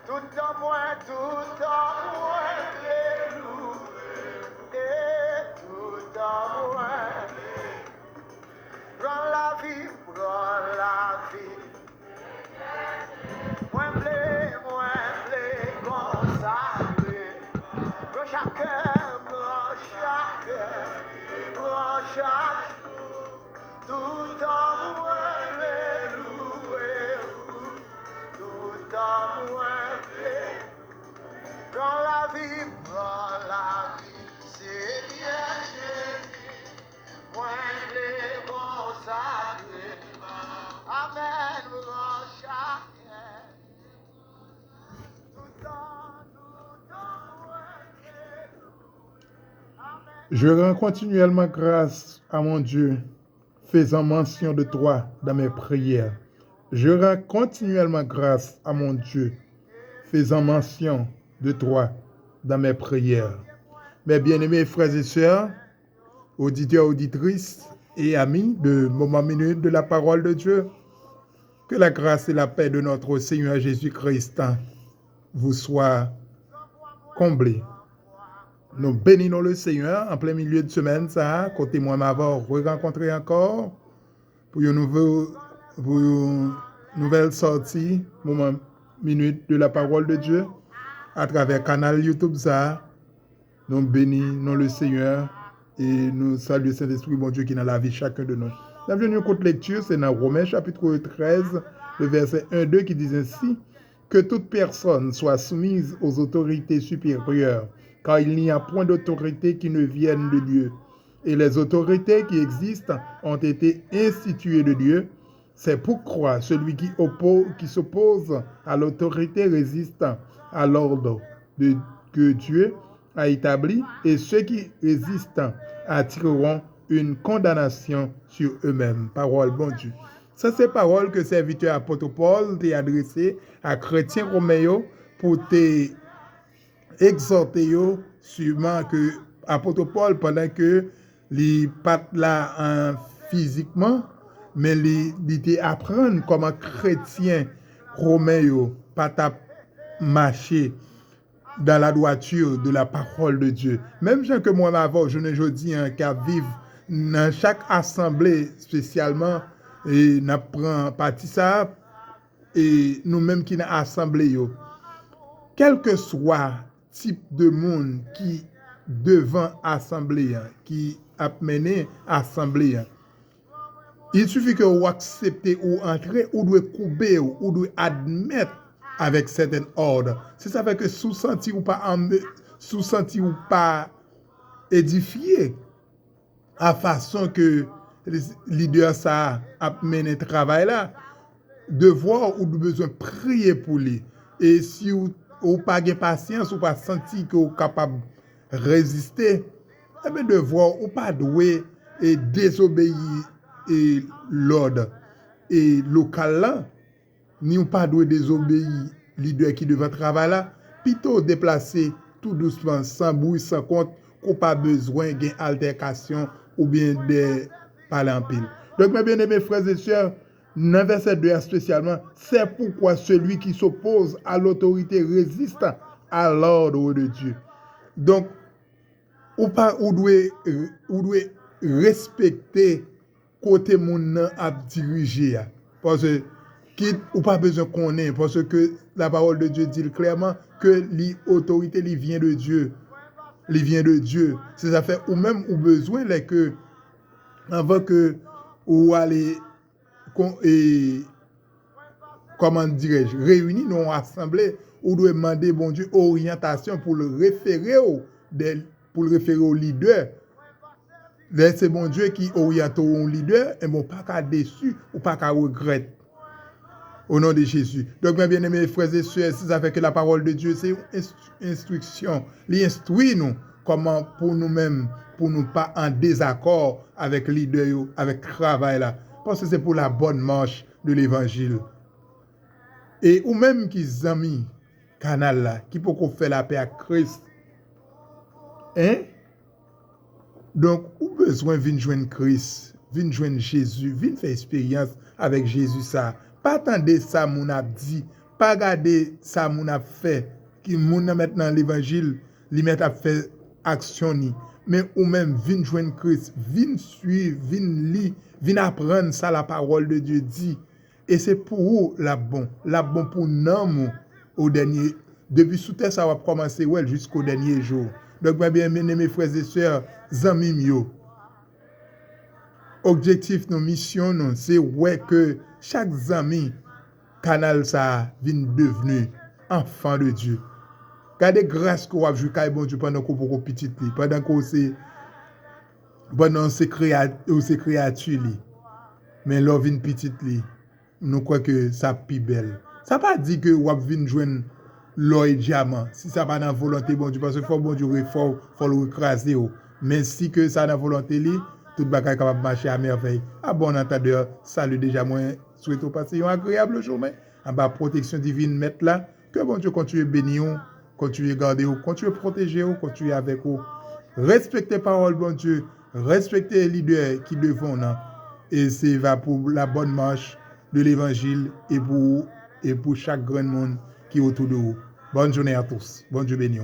Tout en moins, et tout en moins. Prends la vie, moins blé, consacré. Prends chaque, tout en moins, loué, tout en moins, prends la vie, Seigneur Jésus, moins blé, consacré. Amen, prends chaque, tout en moins, Je rends continuellement grâce à mon Dieu, faisant mention de toi dans mes prières. Je rends continuellement grâce à mon Dieu, faisant mention de toi dans mes prières. Mes bien-aimés frères et sœurs, auditeurs, auditrices et amis de Moment Minute de la Parole de Dieu, que la grâce et la paix de notre Seigneur Jésus-Christ vous soient comblées. Nous bénissons le Seigneur en plein milieu de semaine, ça, côté moi m'avoir re-rencontré encore pour une nouvelle sortie, Moment Minute de la Parole de Dieu, à travers le canal YouTube, ça. Nous bénissons le Seigneur et nous saluons Saint-Esprit, bon Dieu, qui est dans la vie de chacun de nous. La dernière courte lecture, c'est dans Romains chapitre 13, le verset 1-2 qui dit ainsi: que toute personne soit soumise aux autorités supérieures, car il n'y a point d'autorité qui ne vienne de Dieu. Et les autorités qui existent ont été instituées de Dieu. C'est pourquoi celui qui s'oppose à l'autorité résiste à l'ordre que Dieu a établi, et ceux qui résistent attireront une condamnation sur eux-mêmes. Parole bon Dieu. Ça, c'est parole que serviteur apôtre Paul t'a adressé à chrétiens romains pour t'exhorter sûrement que apôtre Paul, pendant que il pas là physiquement, mais il apprendre comment chrétien romain pas marcher dans la droiture de la parole de Dieu. Même gens que moi m'avons, je ne dis qu'à vivre dans chaque assemblée spécialement et n'apprend partie ça et nous-mêmes qui dans assemblée quel que soit type de monde qui devant assemblée qui a mené assemblée, il suffit que vous acceptez ou entrer ou doit couper ou doit admettre avec certains ordres. C'est ça fait que sous-senti ou pas édifié à façon que les leaders ça a mené travail là, devoir ou besoin prier pour lui. Et si ou pas de patience ou pas senti que vous capable résister, eh bien devoir ou pas doué et désobéir et l'ordre et local là, ni ou pas doué désobéir leader qui devant travailler là, plutôt déplacer tout doucement, sans bruit, sans compte, qu'on pas besoin d'une altercation ou bien de parler en pile. Donc, mes bien-aimés frères et sœurs, dans verset 2 spécialement, c'est pourquoi celui qui s'oppose à l'autorité résiste à l'ordre de Dieu. Donc, ou doit respecter côté moun a diriger parce que ou pas besoin qu'on ait parce que la parole de Dieu dit clairement que l'autorité vient de Dieu. Il vient de Dieu. C'est ça fait ou même ou besoin là que avant que ou aller et comment dirais-je réunir nos assemblées ou doit demander bon Dieu orientation pour le référer au leader. Là, c'est bon Dieu qui oriente au leader et bon pas qu'à déçu ou pas qu'à regret. Au nom de Jésus. Donc, mes bien-aimés frères et sœurs, ça fait que la parole de Dieu, c'est une instruction. Il instruit nous comment pour nous-mêmes, pour nous pas en désaccord avec le leader, avec le travail là. Parce que c'est pour la bonne marche de l'évangile. Et ou même qui amis canal là, qui peut faire la paix à Christ. Hein? Donc, ou besoin de joindre Christ, venir joindre Jésus, venir faire expérience avec Jésus ça, pas attendre ça moun a dit, pas regarder ça moun a fait, qui moun a maintenant l'évangile, li met a fait action ni, mais ou même vinn joindre Christ, vinn suivre, vinn li, vinn apprendre ça la parole de Dieu dit. Et c'est pour vous la bon pour nous au dernier, depuis sous terre ça va commencer ouais, jusqu'au dernier jour. Donc mes frères et sœurs, amis yo, objectif nos mission non, c'est ouais que chaque ami canal ça vient devenu enfant de Dieu. Gardez grâce qu'on a joué bon Dieu pendant qu'on est petit pendant qu'on c'est créature li. Mais l'on vient petit li. Nous croyons que ça plus belle. Ça pas dit que ou vinn joindre l'or et diamant. Si ça pas dans volonté bon Dieu parce que faut bon Dieu faut le écraser. Mais si que ça dans volonté li, tout bagage capable marcher à merveille. À bon entendeur, salut déjà moi souhaite passer un agréable journée. En bas protection divine mettre là que bon Dieu continue bénir, continue garder, continue protéger, continue avec vous. Respectez parole bon Dieu, respectez les leaders qui devant là. Et c'est va pour la bonne marche de l'évangile et pour chaque grand monde qui est autour de vous. Bonne journée à tous. Bon Dieu béni.